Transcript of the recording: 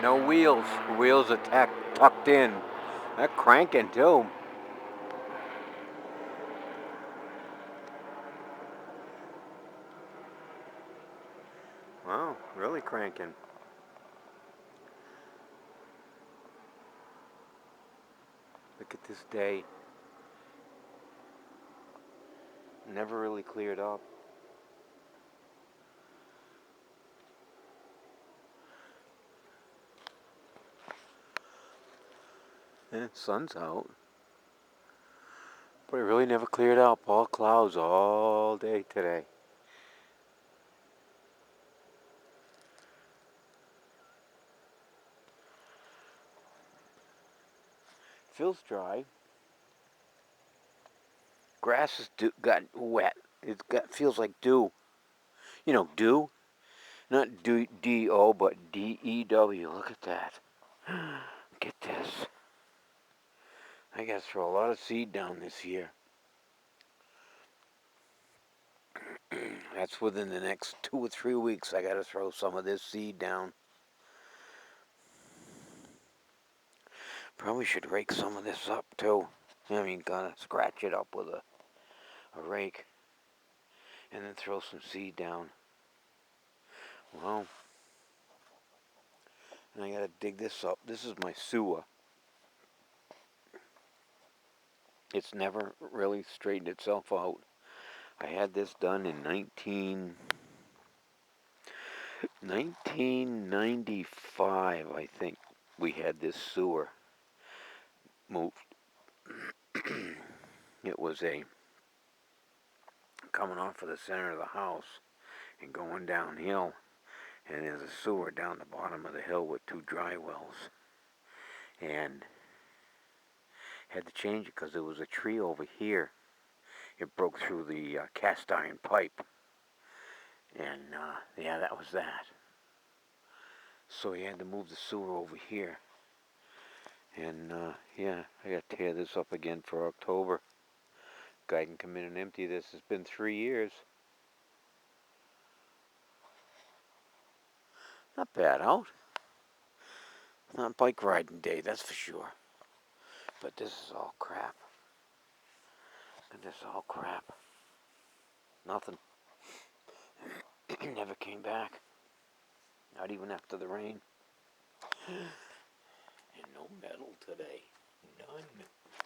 No wheels. The wheels are tucked in. They're cranking too. Wow, really cranking. Look at this day. Never really cleared up. Sun's out. But it really never cleared up. All clouds all day today. Feels dry. Grass has got wet. Feels like dew. You know, dew? Not D-O, but D-E-W. Look at that. Get this. I got to throw a lot of seed down this year. That's within the next 2 or 3 weeks. I got to throw some of this seed down. Probably should rake some of this up too. I mean, kind of scratch it up with a rake. And then throw some seed down. Well, and I got to dig this up. This is my sewer. It's never really straightened itself out. I had this done in 1995, I think. We had this sewer moved. It was coming off of the center of the house and going downhill, and there's a sewer down the bottom of the hill with 2 dry wells, and had to change it because there was a tree over here. It broke through the cast iron pipe, and yeah, that was that. So he had to move the sewer over here, and yeah, I got to tear this up again for October. Guy can come in and empty this. It's been 3 years. Not bad out. Not bike riding day, that's for sure. But this is all crap. And this is all crap. Nothing. Never came back. Not even after the rain. And no metal today. None.